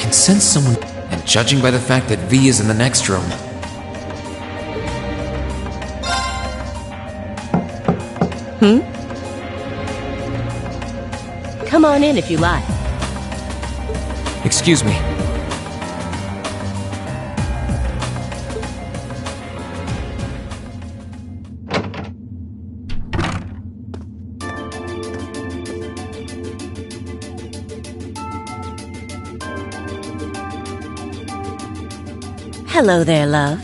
can sense someone, and judging by the fact that V is in the next room... Come on in if you like. Excuse me. Hello there, love.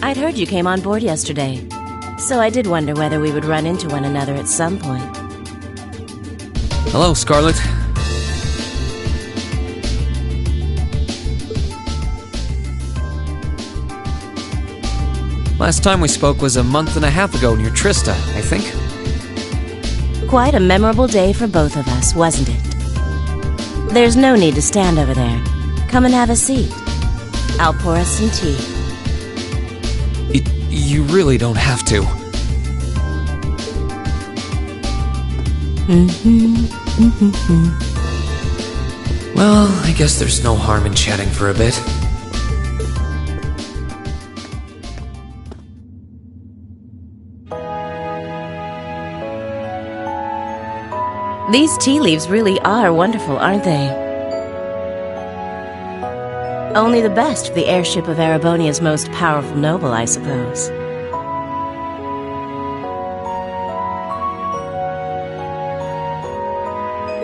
I'd heard you came on board yesterday, so I did wonder whether we would run into one another at some point. Hello, Scarlet. Last time we spoke was a month and a half ago near Trista, I think. Quite a memorable day for both of us, wasn't it? There's no need to stand over there. Come and have a seat. I'll pour us some tea. You really don't have to. Well, I guess there's no harm in chatting for a bit. These tea leaves really are wonderful, aren't they? Only the best for the airship of Erebonia's most powerful noble, I suppose.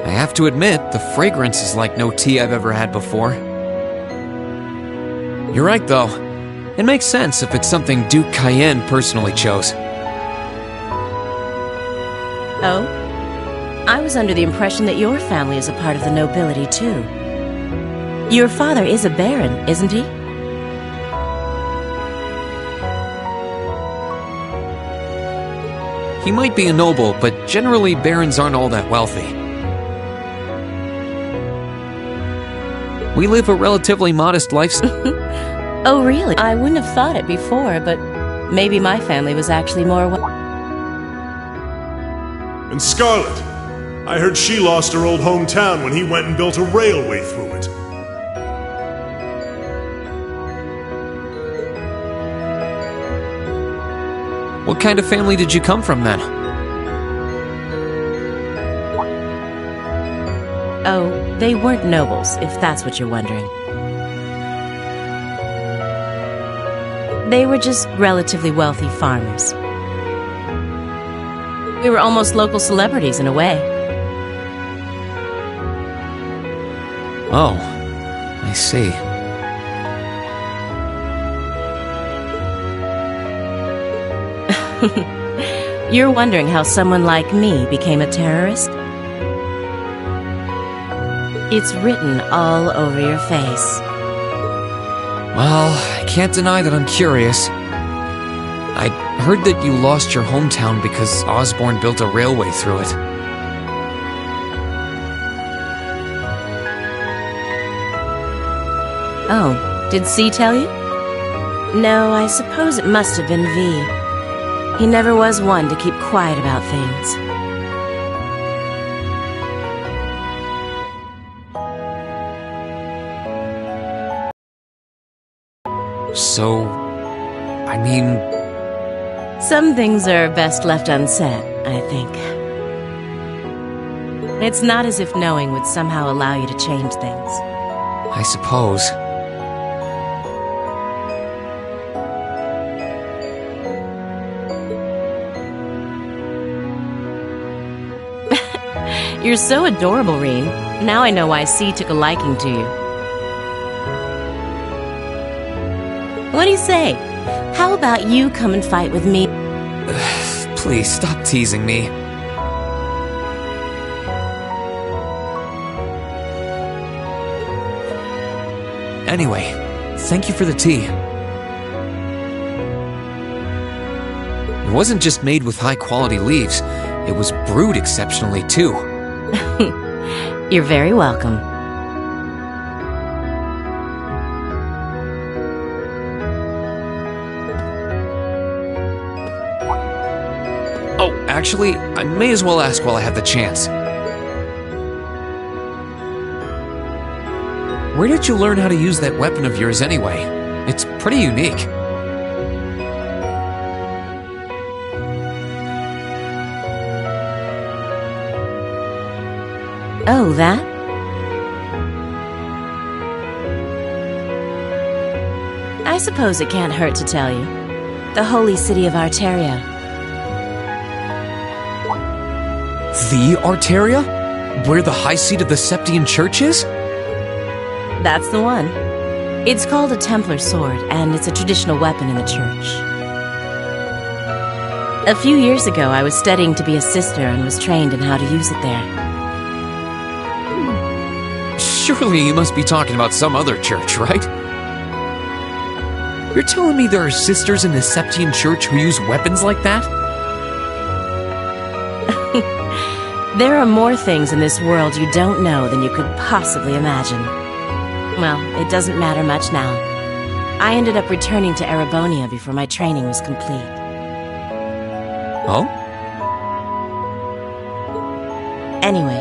I have to admit, the fragrance is like no tea I've ever had before. You're right, though. It makes sense if it's something Duke Cayenne personally chose. Oh? I was under the impression that your family is a part of the nobility, too. Your father is a baron, isn't he? He might be a noble, but generally barons aren't all that wealthy. We live a relatively modest lifestyle. Oh, really? I wouldn't have thought it before, but maybe my family was actually more And Scarlet, I heard she lost her old hometown when he went and built a railway through it. What kind of family did you come from, then? Oh, they weren't nobles, if that's what you're wondering. They were just relatively wealthy farmers. We were almost local celebrities in a way. Oh, I see. You're wondering how someone like me became a terrorist? It's written all over your face. Well, I can't deny that I'm curious. I heard that you lost your hometown because Osborn built a railway through it. Oh, did C tell you? No, I suppose it must have been V. He never was one to keep quiet about things. So, I mean... Some things are best left unsaid, I think. It's not as if knowing would somehow allow you to change things. I suppose. You're so adorable, Reen. Now I know why C took a liking to you. What do you say? How about you come and fight with me? Please, stop teasing me. Anyway, thank you for the tea. It wasn't just made with high-quality leaves, it was brewed exceptionally, too. You're very welcome. Oh, actually, I may as well ask while I have the chance. Where did you learn how to use that weapon of yours anyway? It's pretty unique. Oh, that? I suppose it can't hurt to tell you. The holy city of Arteria. The Arteria? Where the high seat of the Septian Church is? That's the one. It's called a Templar sword, and it's a traditional weapon in the church. A few years ago, I was studying to be a sister and was trained in how to use it there. Surely you must be talking about some other church, right? You're telling me there are sisters in the Septian Church who use weapons like that? There are more things in this world you don't know than you could possibly imagine. Well, it doesn't matter much now. I ended up returning to Erebonia before my training was complete. Oh? Anyway,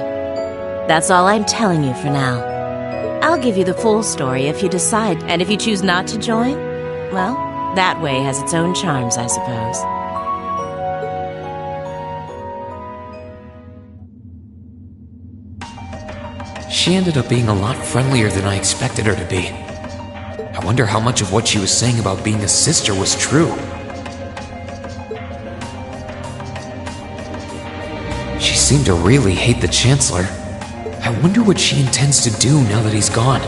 that's all I'm telling you for now. I'll give you the full story if you decide, and if you choose not to join, well, that way has its own charms, I suppose. She ended up being a lot friendlier than I expected her to be. I wonder how much of what she was saying about being a sister was true. She seemed to really hate the Chancellor. I wonder what she intends to do now that he's gone.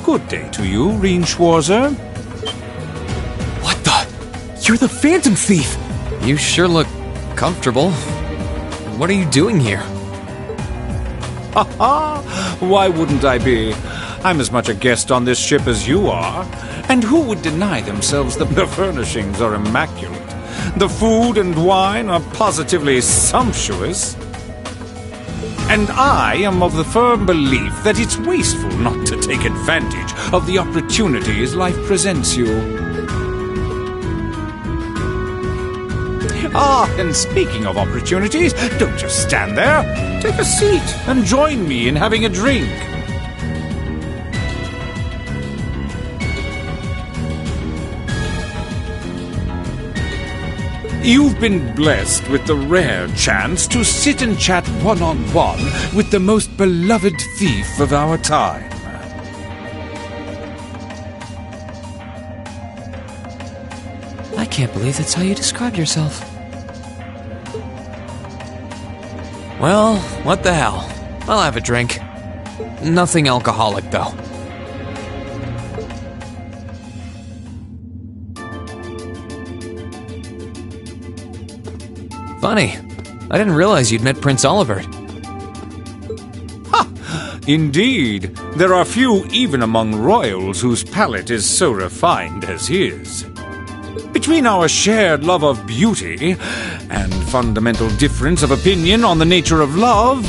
Good day to you, Reen Schwarzer. What the? You're the Phantom Thief! You sure look comfortable. What are you doing here? Ha ha! Why wouldn't I be? I'm as much a guest on this ship as you are. And who would deny themselves that the furnishings are immaculate? The food and wine are positively sumptuous. And I am of the firm belief that it's wasteful not to take advantage of the opportunities life presents you. Ah, and speaking of opportunities, don't just stand there. Take a seat and join me in having a drink. You've been blessed with the rare chance to sit and chat one-on-one with the most beloved thief of our time. I can't believe that's how you described yourself. Well, what the hell? I'll have a drink. Nothing alcoholic, though. Funny. I didn't realize you'd met Prince Olivert. Ha! Indeed. There are few even among royals whose palate is so refined as his. Between our shared love of beauty and fundamental difference of opinion on the nature of love,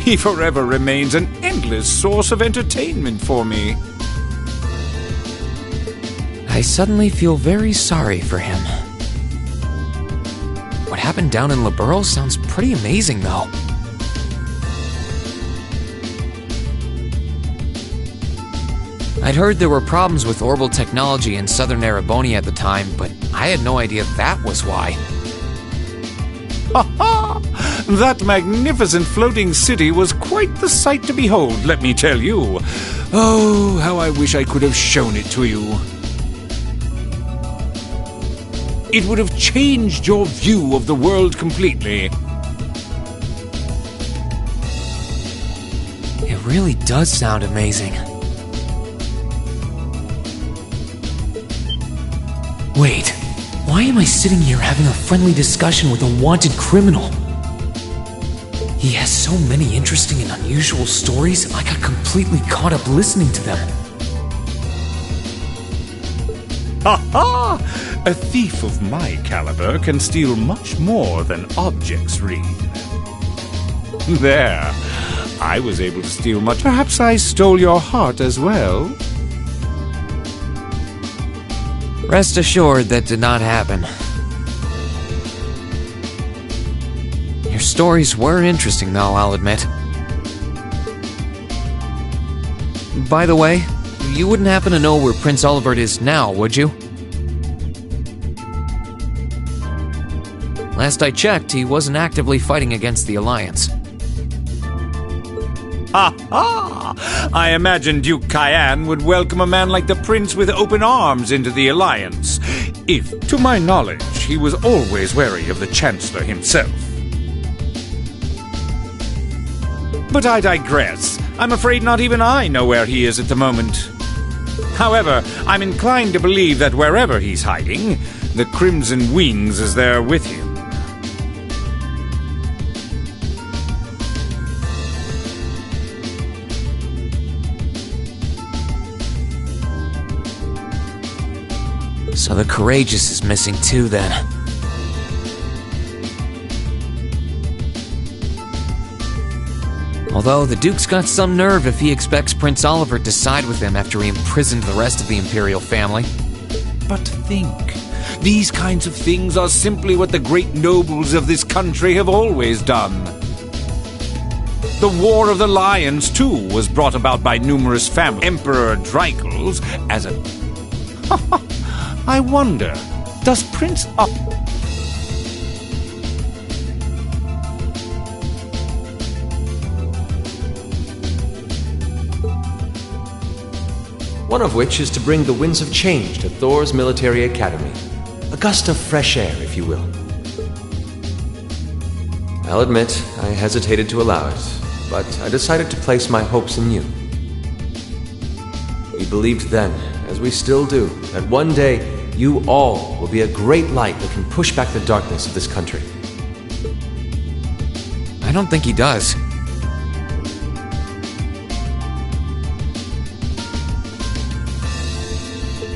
he forever remains an endless source of entertainment for me. I suddenly feel very sorry for him. What happened down in Liberl sounds pretty amazing, though. I'd heard there were problems with orbital technology in southern Erebonia at the time, but I had no idea that was why. Ha ha! That magnificent floating city was quite the sight to behold, let me tell you. Oh, how I wish I could have shown it to you. It would have changed your view of the world completely. It really does sound amazing. Wait, why am I sitting here having a friendly discussion with a wanted criminal? He has so many interesting and unusual stories, I got completely caught up listening to them. Ha ha! A thief of my caliber can steal much more than objects, Reed. There. I was able to steal much. Perhaps I stole your heart as well? Rest assured that did not happen. Your stories were interesting, though, I'll admit. By the way, you wouldn't happen to know where Prince Olivert is now, would you? Last I checked, he wasn't actively fighting against the Alliance. Ha ha! I imagine Duke Cayenne would welcome a man like the Prince with open arms into the Alliance, if, to my knowledge, he was always wary of the Chancellor himself. But I digress. I'm afraid not even I know where he is at the moment. However, I'm inclined to believe that wherever he's hiding, the Crimson Wings is there with him. So the Courageous is missing too, then. Although the Duke's got some nerve if he expects Prince Olivert to side with him after he imprisoned the rest of the Imperial family. But think, these kinds of things are simply what the great nobles of this country have always done. The War of the Lions, too, was brought about by numerous families. Emperor Dreichels as a... I wonder, does Prince One of which is to bring the winds of change to Thor's military academy. A gust of fresh air, if you will. I'll admit, I hesitated to allow it, but I decided to place my hopes in you. We believed then, as we still do, that one day you all will be a great light that can push back the darkness of this country. I don't think he does.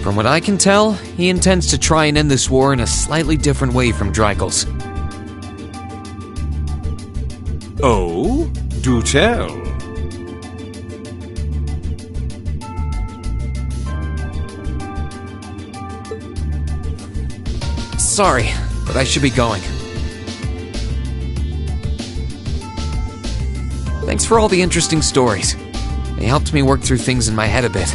From what I can tell, he intends to try and end this war in a slightly different way from Dreichels. Oh? Do tell. Sorry, but I should be going. Thanks for all the interesting stories. They helped me work through things in my head a bit.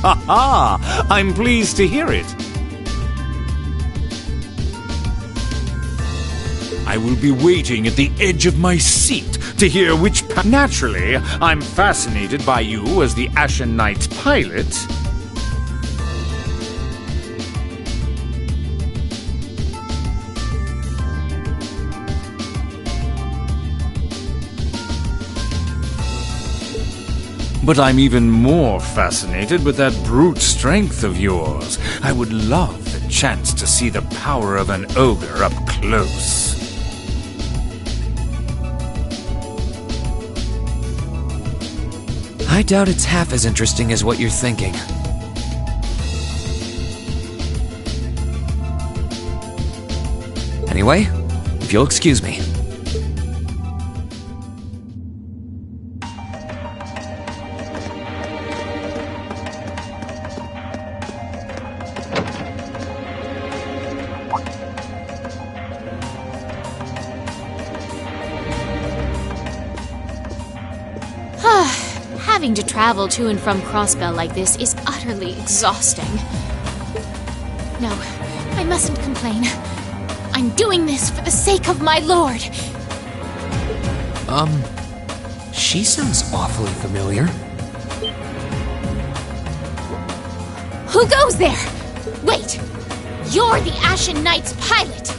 Ha ha! I'm pleased to hear it. I will be waiting at the edge of my seat to hear which Naturally, I'm fascinated by you as the Ashen Knight's pilot. But I'm even more fascinated with that brute strength of yours. I would love the chance to see the power of an ogre up close. I doubt it's half as interesting as what you're thinking. Anyway, if you'll excuse me. Having to travel to and from Crossbell like this is utterly exhausting. No, I mustn't complain. I'm doing this for the sake of my lord. She sounds awfully familiar. Who goes there? Wait! You're the Ashen Knight's pilot!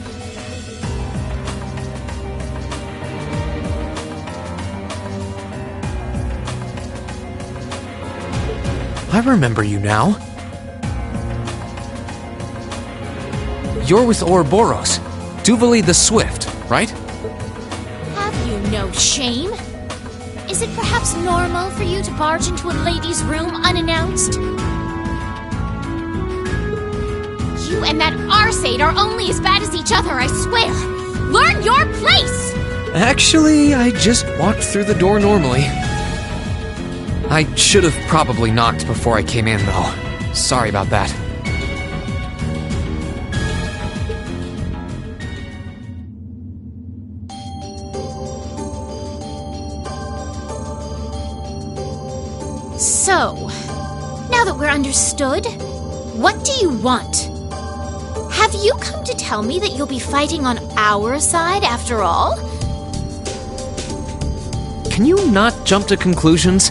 I remember you now. You're with Ouroboros, Duvali the Swift, right? Have you no shame? Is it perhaps normal for you to barge into a lady's room unannounced? you and that Arseid are only as bad as each other, I swear. Learn your place! Actually, I just walked through the door normally. I should have probably knocked before I came in, though. Sorry about that. So, now that we're understood, what do you want? Have you come to tell me that you'll be fighting on our side after all? Can you not jump to conclusions?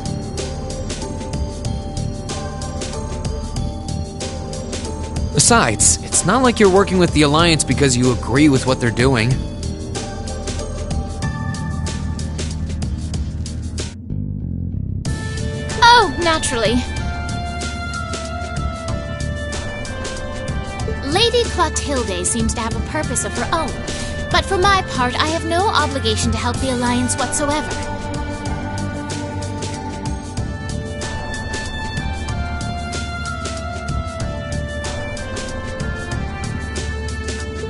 Besides, it's not like you're working with the Alliance because you agree with what they're doing. Oh, naturally. Lady Clotilde seems to have a purpose of her own, but for my part, I have no obligation to help the Alliance whatsoever.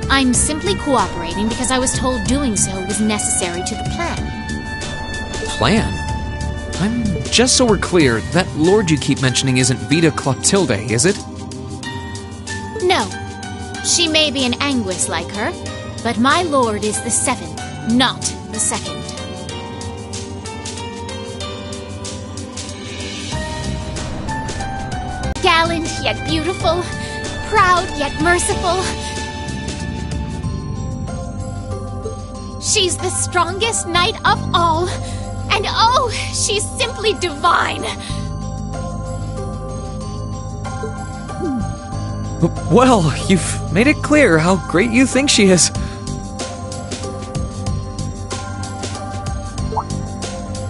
I'm simply cooperating because I was told doing so was necessary to the plan. Plan? I'm just so we're clear, that lord you keep mentioning isn't Vita Clotilde, is it? No. She may be an Anguis like her, but my lord is the 7th, not the 2nd. Gallant yet beautiful, proud yet merciful. She's the strongest knight of all, and oh, she's simply divine. Well, you've made it clear how great you think she is.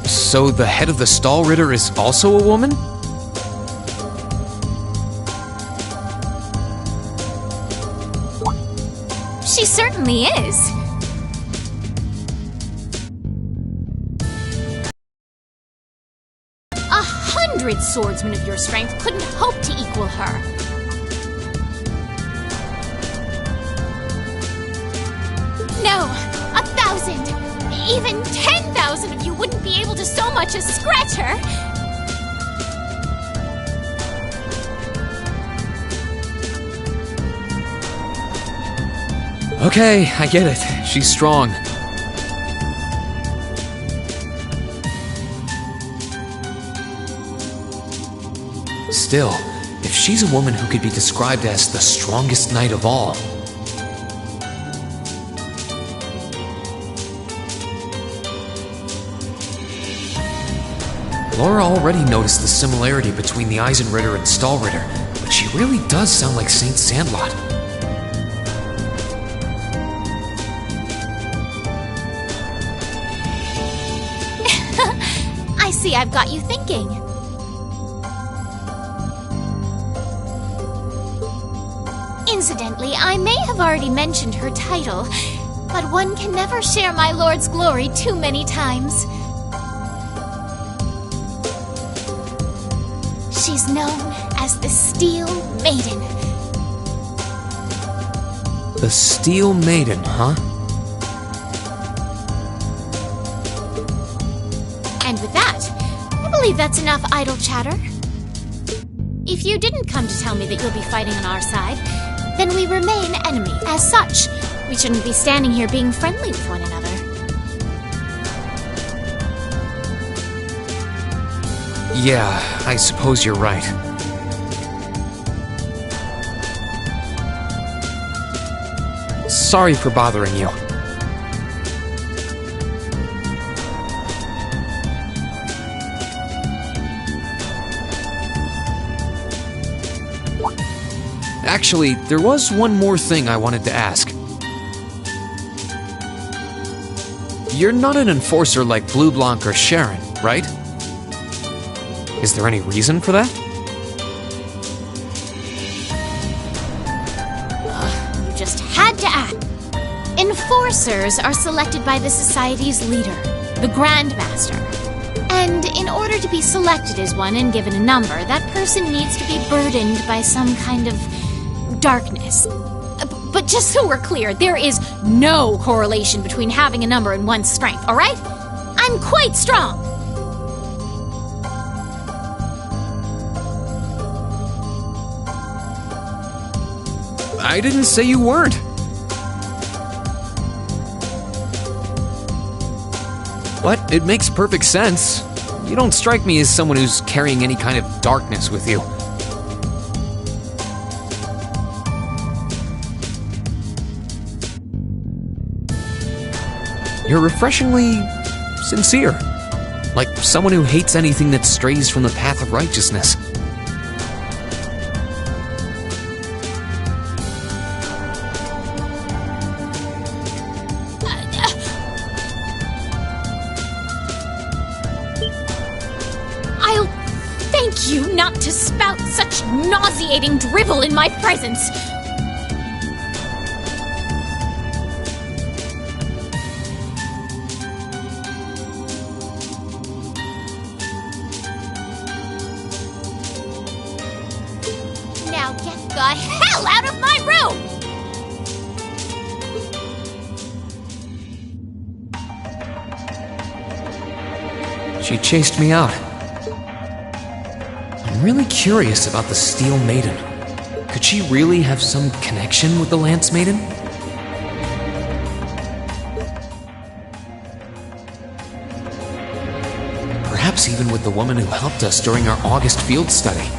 So the head of the Stahlritter is also a woman? She certainly is. Swordsmen of your strength couldn't hope to equal her. No, 1,000, even 10,000 of you wouldn't be able to so much as scratch her. Okay, I get it. She's strong. Still, if she's a woman who could be described as the strongest knight of all, Laura already noticed the similarity between the Eisenritter and Stahlritter, but she really does sound like Saint Sandlot. I see I've got you thinking. Incidentally, I may have already mentioned her title, but one can never share my lord's glory too many times. She's known as the Steel Maiden. The Steel Maiden, huh? And with that, I believe that's enough idle chatter. If you didn't come to tell me that you'll be fighting on our side, then we remain enemies. As such, we shouldn't be standing here being friendly with one another. Yeah, I suppose you're right. Sorry for bothering you. Actually, there was one more thing I wanted to ask. You're not an enforcer like Blue Blanc or Sharon, right? Is there any reason for that? You just had to ask. Enforcers are selected by the Society's leader, the Grandmaster. And in order to be selected as one and given a number, that person needs to be burdened by some kind of darkness. But just so we're clear, there is no correlation between having a number and one's strength, alright? I'm quite strong. I didn't say you weren't. But it makes perfect sense. You don't strike me as someone who's carrying any kind of darkness with you. You're refreshingly sincere. Like someone who hates anything that strays from the path of righteousness. I'll thank you not to spout such nauseating drivel in my presence. Now get the hell out of my room! She chased me out. I'm really curious about the Steel Maiden. Could she really have some connection with the Lance Maiden? Perhaps even with the woman who helped us during our August field study.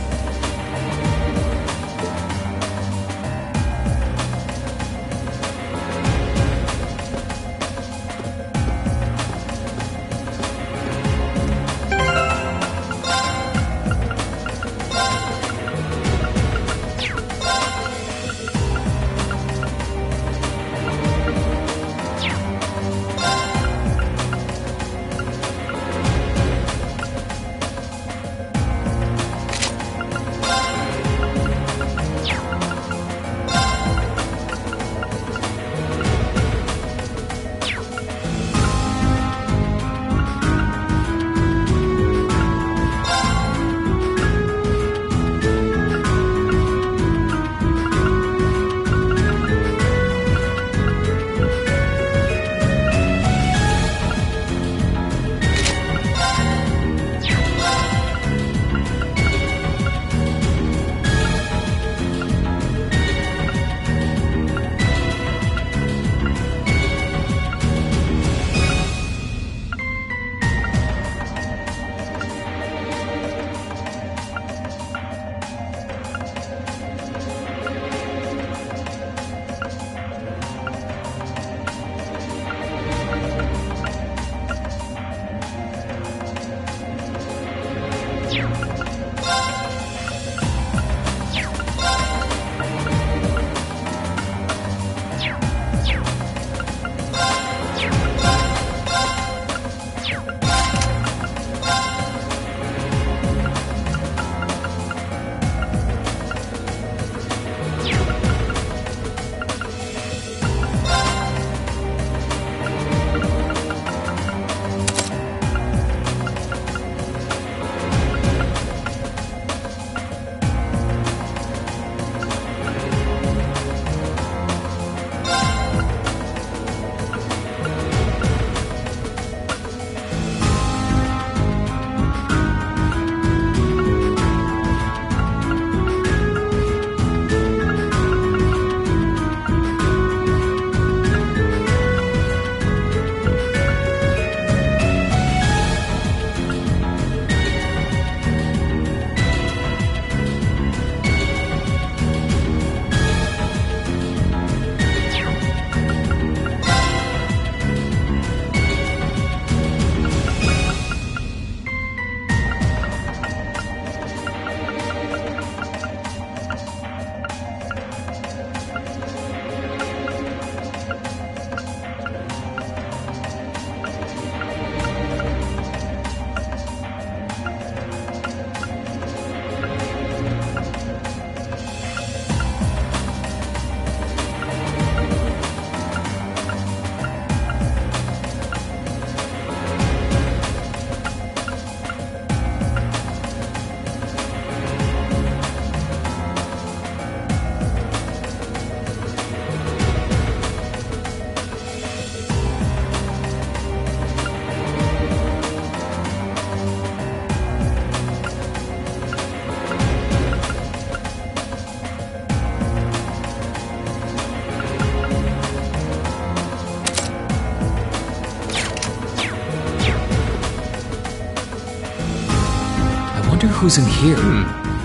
who's in here.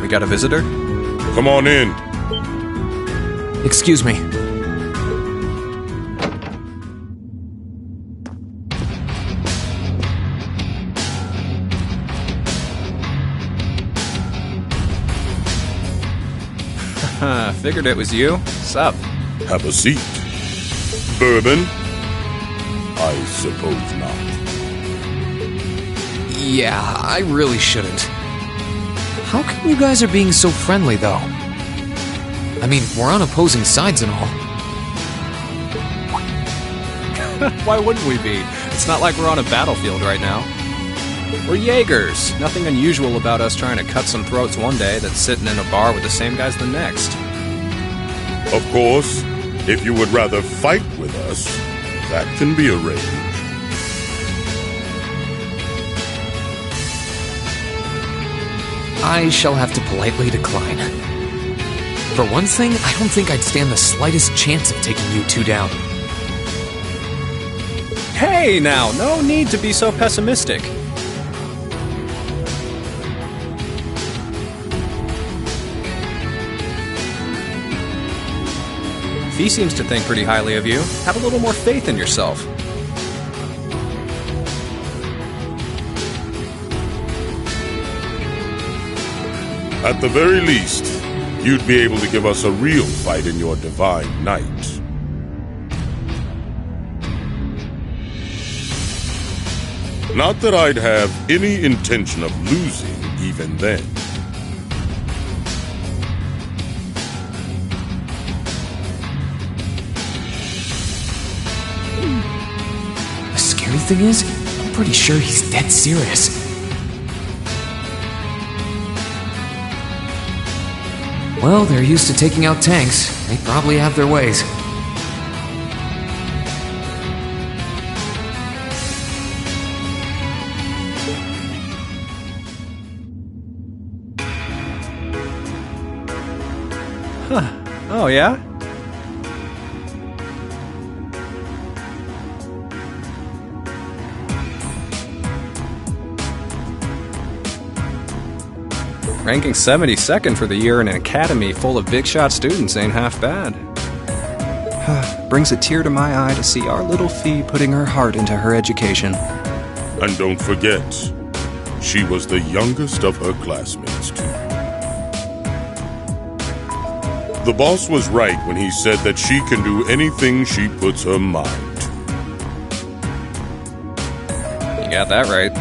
We got a visitor? Come on in. Excuse me. Figured it was you. Sup? Have a seat. Bourbon? I suppose not. Yeah, I really shouldn't. How come you guys are being so friendly, though? I mean, we're on opposing sides and all. Why wouldn't we be? It's not like we're on a battlefield right now. We're Jaegers. Nothing unusual about us trying to cut some throats one day that's sitting in a bar with the same guys the next. Of course, if you would rather fight with us, that can be arranged. I shall have to politely decline. For one thing, I don't think I'd stand the slightest chance of taking you two down. Hey now, no need to be so pessimistic. He seems to think pretty highly of you. Have a little more faith in yourself. At the very least, you'd be able to give us a real fight in your divine night. Not that I'd have any intention of losing even then. The scary thing is, I'm pretty sure he's dead serious. Well, they're used to taking out tanks. They probably have their ways. Oh, yeah? Ranking 72nd for the year in an academy full of big shot students ain't half bad. Brings a tear to my eye to see our little Fee putting her heart into her education. And don't forget, she was the youngest of her classmates, too. The boss was right when he said that she can do anything she puts her mind to. You got that right.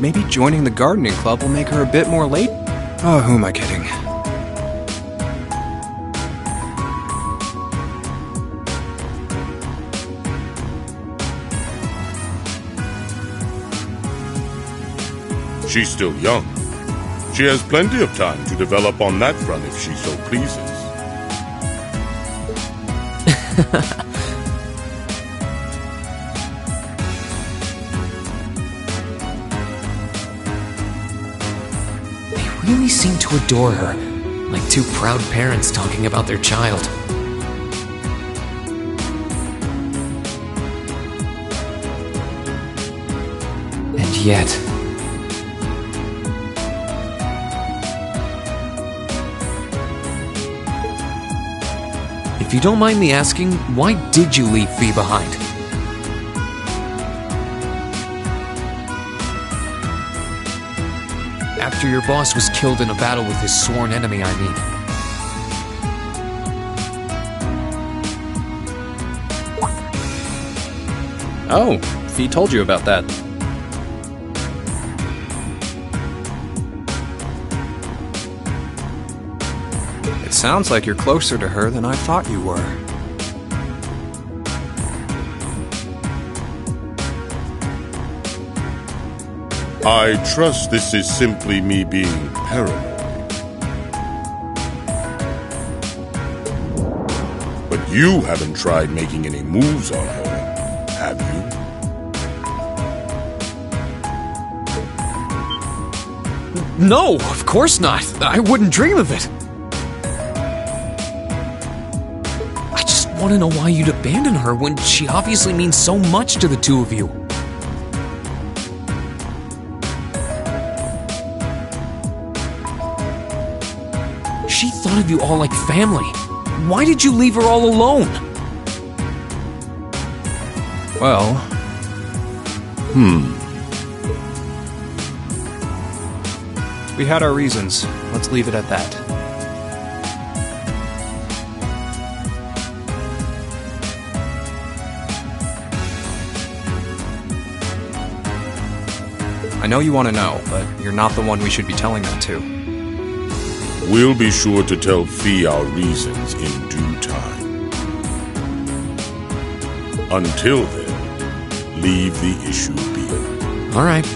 Maybe joining the gardening club will make her a bit more late? Oh, who am I kidding? She's still young. She has plenty of time to develop on that front if she so pleases. They really seem to adore her, like two proud parents talking about their child. And yet... If you don't mind me asking, why did you leave Fee behind? After your boss was killed in a battle with his sworn enemy, I mean. Oh, Fee told you about that. It sounds like you're closer to her than I thought you were. I trust this is simply me being paranoid. But you haven't tried making any moves on her, have you? No, of course not. I wouldn't dream of it. I just want to know why you'd abandon her when she obviously means so much to the two of you. She thought of you all like family. Why did you leave her all alone? Well... We had our reasons. Let's leave it at that. I know you want to know, but you're not the one we should be telling that to. We'll be sure to tell Fee our reasons in due time. Until then, leave the issue be. Alright,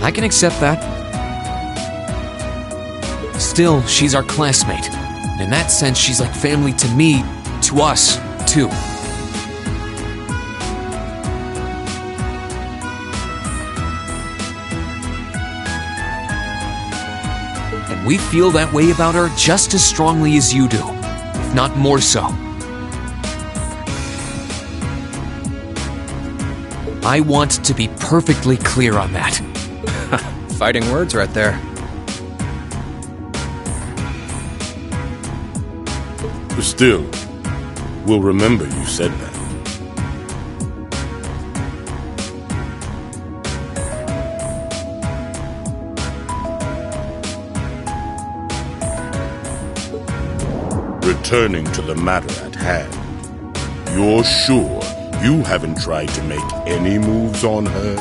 I can accept that. Still, she's our classmate. And in that sense, she's like family to me, to us, too. And we feel that way about her just as strongly as you do, if not more so. I want to be perfectly clear on that. Fighting words right there. Still, we'll remember you said that. Returning to the matter at hand, you're sure you haven't tried to make any moves on her?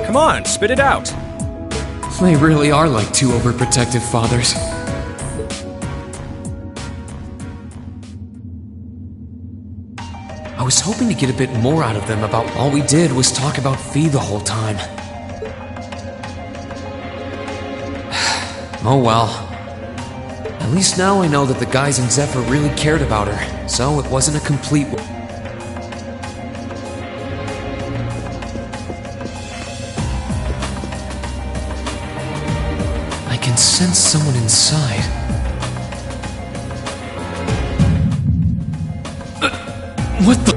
Come on, spit it out. They really are like two overprotective fathers. I was hoping to get a bit more out of them about all we did was talk about Fee the whole time. Oh well. At least now I know that the guys in Zephyr really cared about her, so it wasn't a complete... I can sense someone inside. What the...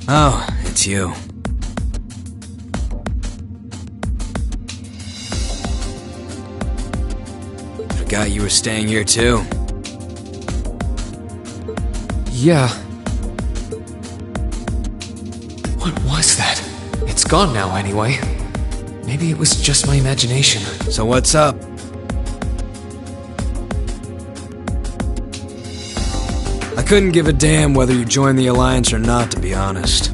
Oh, it's you. Forgot you were staying here too. Yeah. What was that? It's gone now anyway. Maybe it was just my imagination. So what's up? I couldn't give a damn whether you joined the Alliance or not, to be honest.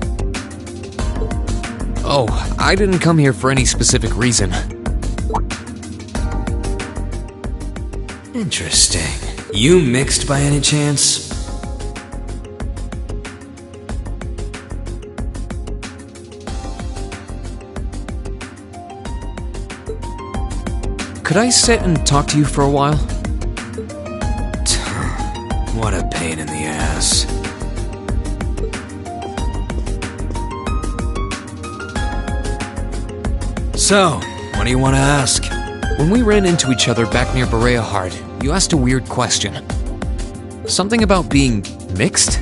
Oh, I didn't come here for any specific reason. Interesting. You mixed by any chance? Could I sit and talk to you for a while? What a pain in the ass. So, what do you want to ask? When we ran into each other back near Bereahard, you asked a weird question. Something about being mixed?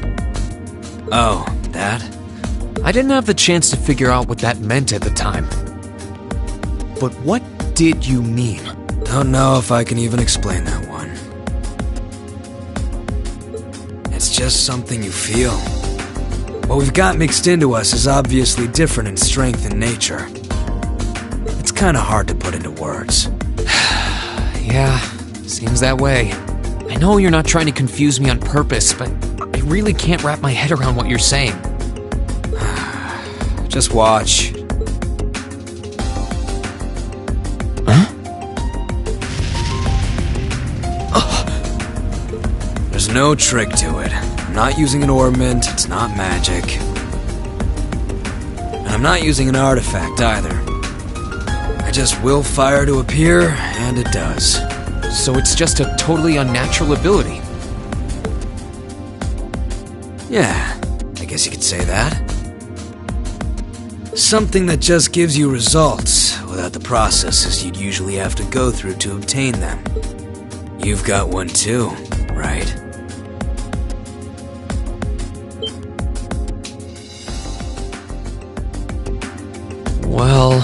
Oh, that? I didn't have the chance to figure out what that meant at the time. But what did you mean? Don't know if I can even explain that one. It's just something you feel. What we've got mixed into us is obviously different in strength and nature. It's kinda hard to put into words. Yeah, seems that way. I know you're not trying to confuse me on purpose, but I really can't wrap my head around what you're saying. Just watch. There's no trick to it. I'm not using an ornament, it's not magic. And I'm not using an artifact either. I just will fire to appear, and it does. So it's just a totally unnatural ability. Yeah, I guess you could say that. Something that just gives you results without the processes you'd usually have to go through to obtain them. You've got one too, right? Well,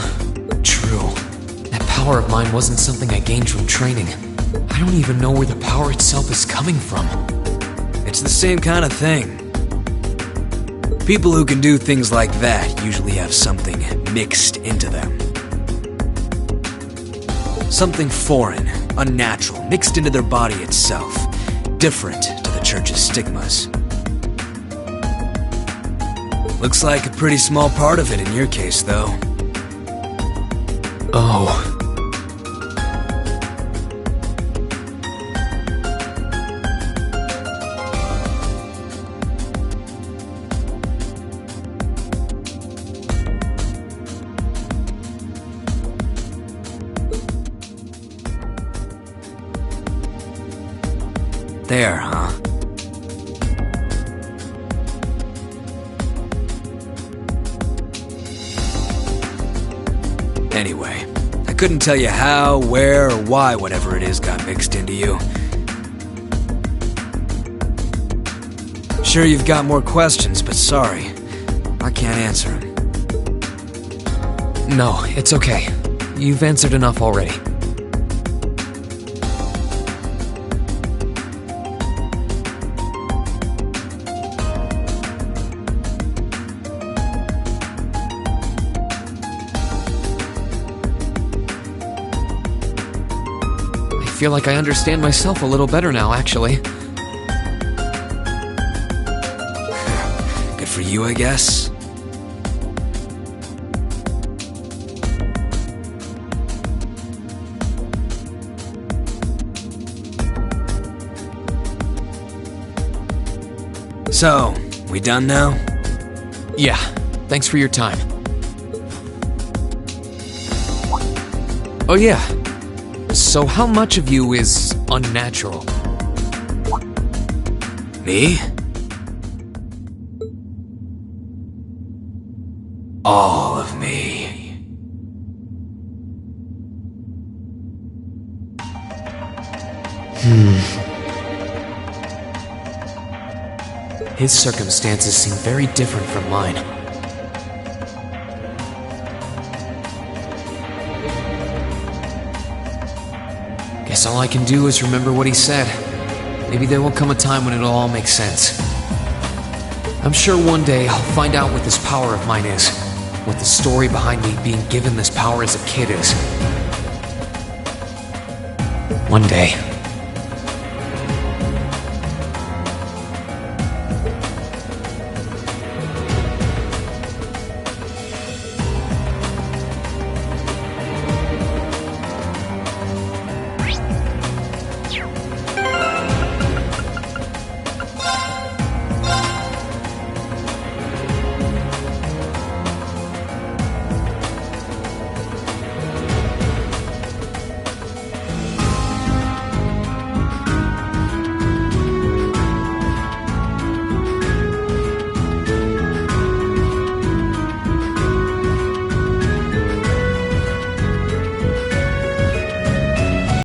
true. That power of mine wasn't something I gained from training. I don't even know where the power itself is coming from. It's the same kind of thing. People who can do things like that usually have something mixed into them. Something foreign, unnatural, mixed into their body itself. Different to the church's stigmas. Looks like a pretty small part of it in your case, though. Oh. There, huh? Anyway, I couldn't tell you how, where, or why whatever it is got mixed into you. Sure you've got more questions, but sorry, I can't answer them. No, it's okay. You've answered enough already. I feel like I understand myself a little better now, actually. Good for you, I guess. So, we done now? Yeah, thanks for your time. Oh yeah, so how much of you is unnatural? Me? All of me. His circumstances seem very different from mine. Guess all I can do is remember what he said. Maybe there will come a time when it'll all make sense. I'm sure one day I'll find out what this power of mine is. What the story behind me being given this power as a kid is. One day.